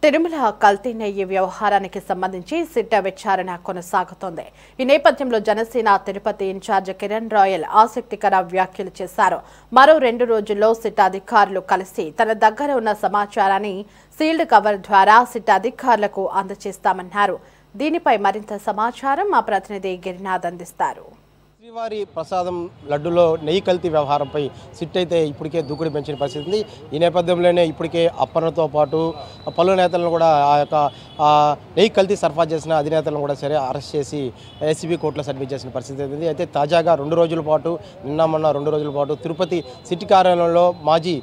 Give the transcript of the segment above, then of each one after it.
తిరుమల కల్తీ నెయ్యి వ్యవహారానికి సంబంధించి సిట్ విచారణ కొనసాగుతోంది. ఈ నేపథ్యంలో జనసేన తిరుపతి ఇన్ఛార్జ్ కిరణ్ రాయల్ ఆసక్తికర వ్యాఖ్యలు చేశారు. మరో 2 రోజుల్లో సిట్ అధికారులు కలిసి తన దగ్గర ఉన్న సమాచారాన్ని సీల్డ్ కవర్ ద్వారా సిట్ అధికారులకు అందజేస్తామన్నారు. దీనిపై మరింత సమాచారం మా ప్రతినిధి గిరినాథ్ అందిస్తారు. శ్రీవారి ప్రసాదం లడ్డులో నెయ్యి కల్తీ వ్యవహారంపై సిట్ అయితే ఇప్పటికే దూకుడు పెంచిన పరిస్థితి ఉంది. ఈ నేపథ్యంలోనే ఇప్పటికే అప్పన్నతో పాటు పలు నేతలను కూడా ఆ యొక్క నెయ్యి కల్తీ సరఫరా చేసిన అధినేతలను కూడా సరే అరెస్ట్ చేసి ఏసీబీ కోర్టులో సబ్మిట్ చేసిన పరిస్థితి ఉంది. అయితే తాజాగా 2 రోజుల పాటు మొన్న 2 రోజుల పాటు తిరుపతి సిట్ కార్యాలయంలో మాజీ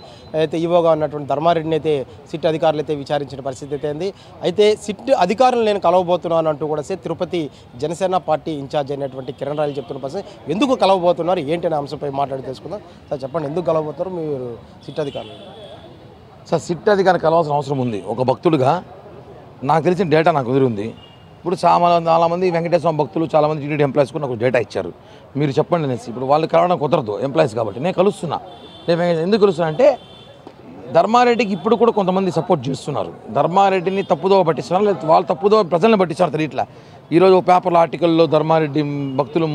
అయితే ఈవోగా ఉన్నటువంటి ధర్మారెడ్డిని అయితే సిట్ అధికారులు అయితే విచారించిన పరిస్థితి అయితే ఉంది. అయితే సిట్ అధికారులు నేను కలవబోతున్నాను అంటూ కూడా తిరుపతి జనసేన పార్టీ ఇన్ఛార్జ్ అయినటువంటి కిరణ్ రాయల్ చెప్తున్న పరిస్థితి. ఎందుకు కలవబోతున్నారు ఏంటి అనే అంశంపై మాట్లాడి తెలుసుకుందాం. సార్ చెప్పండి, ఎందుకు కలవబోతున్నారు మీరు సిట్ అధికారులు? సార్, సిట్ అధికారిని కలవాల్సిన అవసరం ఉంది. ఒక భక్తుడిగా నాకు తెలిసిన డేటా నాకు ఎదురుంది. ఇప్పుడు చాలామంది వెంకటేశ్వర భక్తులు, చాలామంది టీటీడీ ఎంప్లాయీస్ కూడా నాకు డేటా ఇచ్చారు. మీరు చెప్పండి అనేసి. ఇప్పుడు వాళ్ళు కలవడం కుదరదు ఎంప్లాయీస్ కాబట్టి నేను కలుస్తున్నా. నేను ఎందుకు కలుస్తున్నా అంటే ధర్మారెడ్డికి ఇప్పుడు కూడా కొంతమంది సపోర్ట్ చేస్తున్నారు. ధర్మారెడ్డిని తప్పుదోవ పట్టిస్తున్నారు, లేదా వాళ్ళు తప్పుదోవ ప్రజలను పట్టించారు తెలియట్లా. ఈరోజు పేపర్ల ఆర్టికల్లో ధర్మారెడ్డి భక్తులు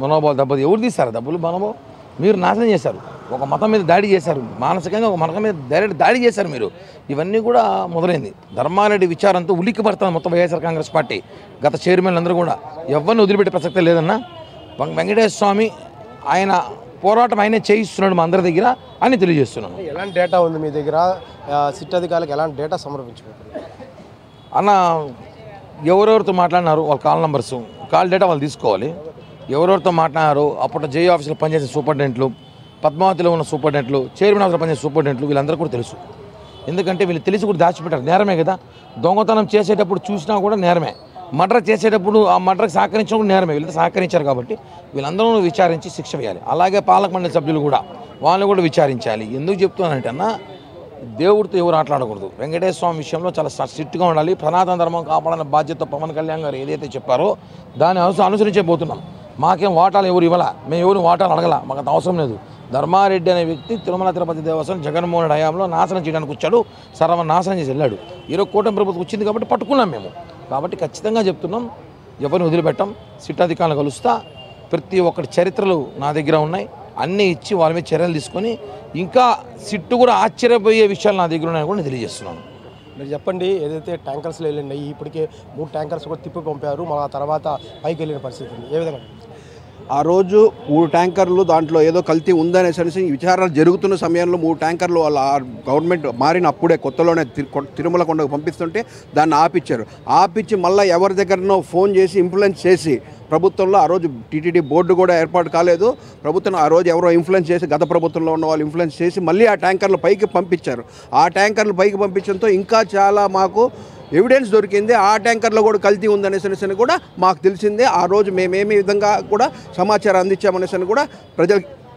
మనోభావాలు దెబ్బలు ఎవరు తీశారు? డబ్బులు మనోభావం మీరు నాశనం చేశారు. ఒక మతం మీద దాడి చేశారు, మానసికంగా ఒక మతం మీద డైరెక్ట్ దాడి చేశారు మీరు. ఇవన్నీ కూడా మొదలైంది. ధర్మారెడ్డి విచారంతో ఉలిక్కి పడుతుంది మొత్తం వైఎస్ఆర్ కాంగ్రెస్ పార్టీ. గత చైర్మన్లు అందరూ కూడా ఎవరిని వదిలిపెట్టే ప్రసక్తే లేదన్నా. వెంకటేశ్వర స్వామి ఆయన పోరాటం ఆయనే చేయిస్తున్నాడు మా అందరి దగ్గర అని తెలియజేస్తున్నాను. ఎలాంటి డేటా ఉంది మీ దగ్గర? సిట్ అధికారులకు ఎలాంటి డేటా సమర్పించబోతున్నారు అన్న? ఎవరెవరితో మాట్లాడినారు వాళ్ళ కాల్ నెంబర్స్, కాల్ డేటా వాళ్ళు తీసుకోవాలి. ఎవరెవరితో మాట్లాడారు, అప్పట్లో జే ఆఫీసులో పనిచేసే సూపరింటెండెంట్లు, పద్మావతిలో ఉన్న సూపరింటెండెంట్లు, చైర్మన్ ఆఫీసులో పనిచేసే సూపరింటెండెంట్లు, వీళ్ళందరూ కూడా తెలుసు. ఎందుకంటే వీళ్ళు తెలిసి కూడా దాచిపెట్టారు. నేరమే కదా. దొంగతనం చేసేటప్పుడు చూసినా కూడా నేరమే. మర్డర్ చేసేటప్పుడు ఆ మర్డర్కి సహకరించడం కూడా నేరమే. వీళ్ళతో సహకరించారు కాబట్టి వీళ్ళందరూ విచారించి శిక్ష వేయాలి. అలాగే పాలక మండలి సభ్యులు కూడా వాళ్ళని కూడా విచారించాలి. ఎందుకు చెప్తున్నానంటే అన్న, దేవుడితో ఎవరు ఆటలాడకూడదు. వెంకటేశ్వర స్వామి విషయంలో చాలా స్ట్రిక్ట్గా ఉండాలి. సనాతన ధర్మం కాపాడని బాధ్యత పవన్ కళ్యాణ్ గారు ఏదైతే చెప్పారో దాన్ని అనుసరించబోతున్నాం. మాకేం వాటాలు ఎవరు ఇవ్వాలా, మేము ఎవరు వాటాలు అడగల, మాకు అంత అవసరం లేదు. ధర్మారెడ్డి అనే వ్యక్తి తిరుమల తిరుపతి దేవస్థానం జగన్మోహన్ రెడ్డి హయాంలో నాశనం చేయడానికి వచ్చాడు, సర్వనాశనం చేసి వెళ్ళాడు. ఈరోజు కూటమి ప్రభుత్వం వచ్చింది కాబట్టి పట్టుకున్నాం మేము. కాబట్టి ఖచ్చితంగా చెప్తున్నాం, ఎవరిని వదిలిపెట్టాం. సిట్ అధికారులు కలుస్తా. ప్రతి ఒక్కటి చరిత్రలు నా దగ్గర ఉన్నాయి, అన్నీ ఇచ్చి వాళ్ళ మీద చర్యలు తీసుకొని ఇంకా సిట్టు కూడా ఆశ్చర్యపోయే విషయాలు నా దగ్గర ఉన్నాయని కూడా తెలియజేస్తున్నాను. మీరు చెప్పండి, ఏదైతే ట్యాంకర్స్లో వెళ్ళినాయి ఇప్పటికే 3 ట్యాంకర్స్ కూడా తిప్పి పంపారు, మన తర్వాత పైకి వెళ్ళిన పరిస్థితి ఉంది. ఏ విధంగా? ఆ రోజు 3 ట్యాంకర్లు దాంట్లో ఏదో కల్తీ ఉందనేసి విచారణ జరుగుతున్న సమయంలో 3 ట్యాంకర్లు వాళ్ళ గవర్నమెంట్ మారిన అప్పుడే కొత్తలోనే తిరుమల కొండకు పంపిస్తుంటే దాన్ని ఆపిచ్చి మళ్ళీ ఎవరి దగ్గరనో ఫోన్ చేసి ఇన్ఫ్లుయెన్స్ చేసి ప్రభుత్వంలో ఆ రోజు టీటీడీ బోర్డు కూడా ఏర్పాటు కాలేదు. ప్రభుత్వం ఆ రోజు ఎవరో ఇన్ఫ్లుయెన్స్ చేసి, గత ప్రభుత్వంలో ఉన్న వాళ్ళు ఇన్ఫ్లుయెన్స్ చేసి మళ్ళీ ఆ ట్యాంకర్లు పైకి పంపించారు. ఆ ట్యాంకర్లు పైకి పంపించడంతో ఇంకా చాలా మాకు ఎవిడెన్స్ దొరికింది. ఆ ట్యాంకర్లో కూడా కల్తీ ఉందనేసి కూడా మాకు తెలిసిందే. ఆ రోజు మేమేమి విధంగా కూడా సమాచారం అందించామనేసి కూడా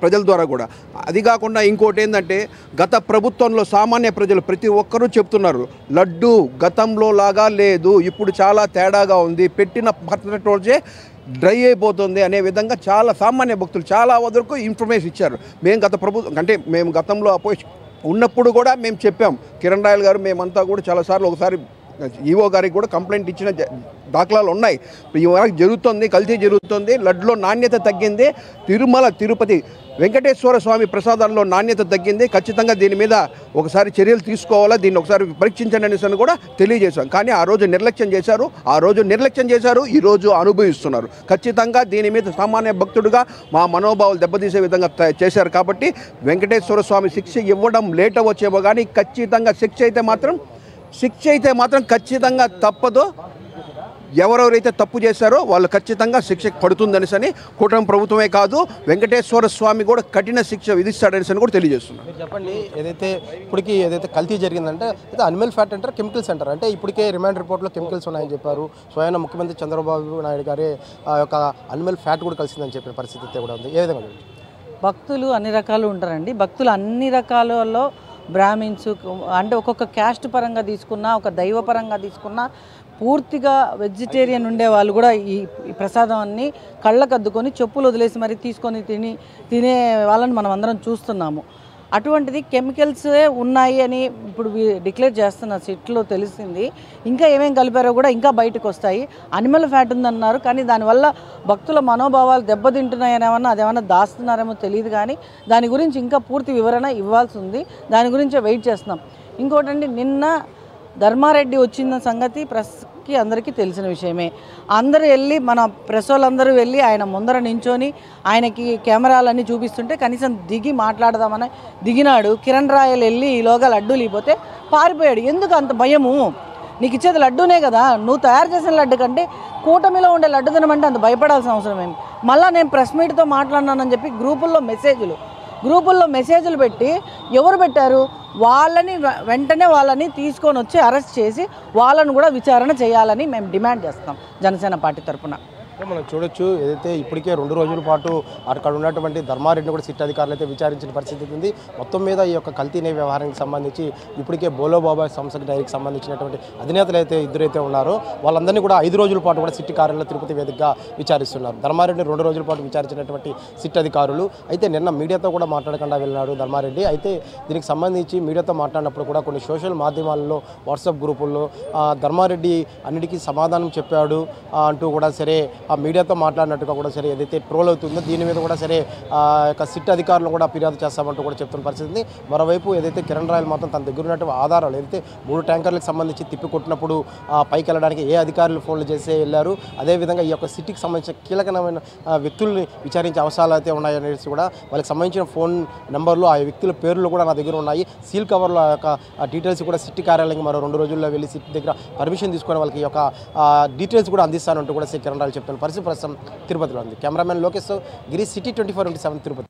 ప్రజల ద్వారా కూడా. అది కాకుండా ఇంకోటి ఏంటంటే, గత ప్రభుత్వంలో సామాన్య ప్రజలు ప్రతి ఒక్కరూ చెప్తున్నారు, లడ్డు గతంలో లాగా లేదు, ఇప్పుడు చాలా తేడాగా ఉంది, పెట్టిన మరుసటి రోజే డ్రై అయిపోతుంది అనే విధంగా చాలా సామాన్య భక్తులు చాలా వరకు ఇన్ఫర్మేషన్ ఇచ్చారు. మేము గతంలో ఉన్నప్పుడు కూడా మేము చెప్పాం. కిరణ్ రాయల్ గారు మేమంతా కూడా చాలాసార్లు ఒకసారి ఈవో గారికి కూడా కంప్లైంట్ ఇచ్చిన దాఖలాలు ఉన్నాయి. ఈ వరకు జరుగుతుంది, కల్తీ జరుగుతుంది, లడ్డులో నాణ్యత తగ్గింది, తిరుమల తిరుపతి వెంకటేశ్వర స్వామి ప్రసాదాల్లో నాణ్యత తగ్గింది, ఖచ్చితంగా దీని మీద ఒకసారి చర్యలు తీసుకోవాలా, దీన్ని ఒకసారి పరీక్షించండి అనేసి కూడా తెలియజేశాం. కానీ ఆ రోజు నిర్లక్ష్యం చేశారు, ఈరోజు అనుభవిస్తున్నారు. ఖచ్చితంగా దీని మీద సామాన్య భక్తుడిగా మా మనోభావాలు దెబ్బతీసే విధంగా చేశారు. కాబట్టి వెంకటేశ్వర స్వామి శిక్ష ఇవ్వడం లేట్ అవ్వచ్చేమో కానీ ఖచ్చితంగా శిక్ష అయితే మాత్రం ఖచ్చితంగా తప్పదు. ఎవరెవరైతే తప్పు చేశారో వాళ్ళు ఖచ్చితంగా శిక్ష పడుతుందనేసి కూటమి ప్రభుత్వమే కాదు, వెంకటేశ్వర స్వామి కూడా కఠిన శిక్ష విధిస్తాడనేసి కూడా తెలియజేస్తున్నారు. మీరు చెప్పండి, ఇప్పటికీ ఏదైతే కల్తీ జరిగిందంటే అయితే అనిమల్ ఫ్యాట్ అంటారు, కెమికల్స్ అంటారు. అంటే ఇప్పటికే రిమాండ్ రిపోర్ట్లో కెమికల్స్ ఉన్నాయని చెప్పారు. స్వయం ముఖ్యమంత్రి చంద్రబాబు నాయుడు గారే ఆ యొక్క అనిమల్ ఫ్యాట్ కూడా కలిసిందని చెప్పిన పరిస్థితి కూడా ఉంది. ఏ విధంగా? భక్తులు అన్ని రకాలు ఉంటారండి. భక్తులు అన్ని రకాలలో బ్రాహ్మిన్స్ అంటే ఒక్కొక్క క్యాస్ట్ పరంగా తీసుకున్నా, ఒక దైవ పరంగా తీసుకున్నా, పూర్తిగా వెజిటేరియన్ ఉండే వాళ్ళు కూడా ఈ ప్రసాదాన్ని కళ్ళకద్దుకొని చెప్పులు వదిలేసి మరి తీసుకొని తినే వాళ్ళని మనం అందరం చూస్తున్నాము. అటువంటిది కెమికల్సే ఉన్నాయి అని ఇప్పుడు డిక్లేర్ చేస్తున్న సిట్లో తెలిసింది. ఇంకా ఏమేమి కలిపారో కూడా ఇంకా బయటకు వస్తాయి. అనిమల్ ఫ్యాట్ ఉందన్నారు, కానీ దానివల్ల భక్తుల మనోభావాలు దెబ్బతింటున్నాయనేమన్నా అదేమన్నా దాస్తున్నారేమో తెలియదు. కానీ దాని గురించి ఇంకా పూర్తి వివరణ ఇవ్వాల్సి ఉంది. దాని గురించే వెయిట్ చేస్తున్నాం. ఇంకోటండి, నిన్న ధర్మారెడ్డి వచ్చిన సంగతి ప్రెస్కి అందరికీ తెలిసిన విషయమే. అందరూ వెళ్ళి, మన ప్రెస్ వాళ్ళందరూ వెళ్ళి ఆయన ముందర నించొని ఆయనకి కెమెరాలన్నీ చూపిస్తుంటే కనీసం దిగి మాట్లాడదామని దిగినాడు. కిరణ్ రాయల్ వెళ్ళి ఈలోగా లడ్డూ లేకపోతే పారిపోయాడు. ఎందుకు అంత భయము? నీకు ఇచ్చేది లడ్డూనే కదా, నువ్వు తయారు చేసిన లడ్డు కంటే కూటమిలో ఉండే లడ్డు తినమంటే అంత భయపడాల్సిన అవసరం ఏమి? మళ్ళీ నేను ప్రెస్ మీట్తో మాట్లాడినానని చెప్పి గ్రూపుల్లో మెసేజ్లు పెట్టి ఎవరు పెట్టారు? వాళ్ళని వెంటనే వాళ్ళని తీసుకొని వచ్చి అరెస్ట్ చేసి వాళ్ళను కూడా విచారణ చేయాలని మేము డిమాండ్ చేస్తాం జనసేన పార్టీ తరఫున. మనం చూడొచ్చు, ఏదైతే ఇప్పటికే 2 రోజుల పాటు అక్కడ ఉన్నటువంటి ధర్మారెడ్డిని కూడా సిట్ అధికారులు అయితే విచారించిన పరిస్థితి ఉంది. మొత్తం మీద ఈ యొక్క కల్తీ నెయ్యి వ్యవహారానికి సంబంధించి ఇప్పటికే బోలోబాబా సంస్థ డైరీకి సంబంధించినటువంటి అధినేతలు అయితే ఇద్దరైతే ఉన్నారో వాళ్ళందరినీ కూడా 5 రోజుల పాటు కూడా సిట్ కార్యాలయంలో తిరుపతి వేదికగా విచారిస్తున్నారు. ధర్మారెడ్డిని 2 రోజుల పాటు విచారించినటువంటి సిట్ అధికారులు అయితే నిన్న మీడియాతో కూడా మాట్లాడకుండా వెళ్ళినాడు ధర్మారెడ్డి. అయితే దీనికి సంబంధించి మీడియాతో మాట్లాడినప్పుడు కూడా కొన్ని సోషల్ మాధ్యమాలలో, వాట్సాప్ గ్రూపుల్లో ధర్మారెడ్డి అన్నిటికీ సమాధానం చెప్పాడు అంటూ కూడా సరే ఆ మీడియాతో మాట్లాడినట్టుగా కూడా సరే ఏదైతే ట్రోల్ అవుతుందో దీని మీద కూడా సరే యొక్క సిట్ అధికారులు కూడా ఫిర్యాదు చేస్తామంటూ కూడా చెప్తున్న పరిస్థితి. మరోవైపు ఏదైతే కిరణ్ రాయల్ మాత్రం తన దగ్గర ఉన్నటువంటి ఆధారాలు ఏదైతే 3 ట్యాంకర్లకు సంబంధించి తిప్పికొట్టినప్పుడు పైకి వెళ్ళడానికి ఏ అధికారులు ఫోన్లు చేసే వెళ్ళారు, అదేవిధంగా ఈ యొక్క సిటీకి సంబంధించిన కీలకమైన వ్యక్తుల్ని విచారించే అవసరాలు అయితే ఉన్నాయనేసి కూడా వాళ్ళకి సంబంధించిన ఫోన్ నెంబర్లు, ఆ వ్యక్తుల పేర్లు కూడా నా దగ్గర ఉన్నాయి. సీల్ కవర్లో ఆ యొక్క డీటెయిల్స్ కూడా సిటీ కార్యాలయానికి మరో 2 రోజుల్లో వెళ్ళి సిటీ దగ్గర పర్మిషన్ తీసుకొని వాళ్ళకి ఈ యొక్క డీటెయిల్స్ కూడా అందిస్తానంటూ కూడా కిరణ్ రాయల్ చెప్తున్న పరిస్థితి ప్రస్తుతం తిరుపతిలో ఉంది. కెమెరామెన్ లోకేష్ గిరి, సిటీ 24/7 తిరుపతి.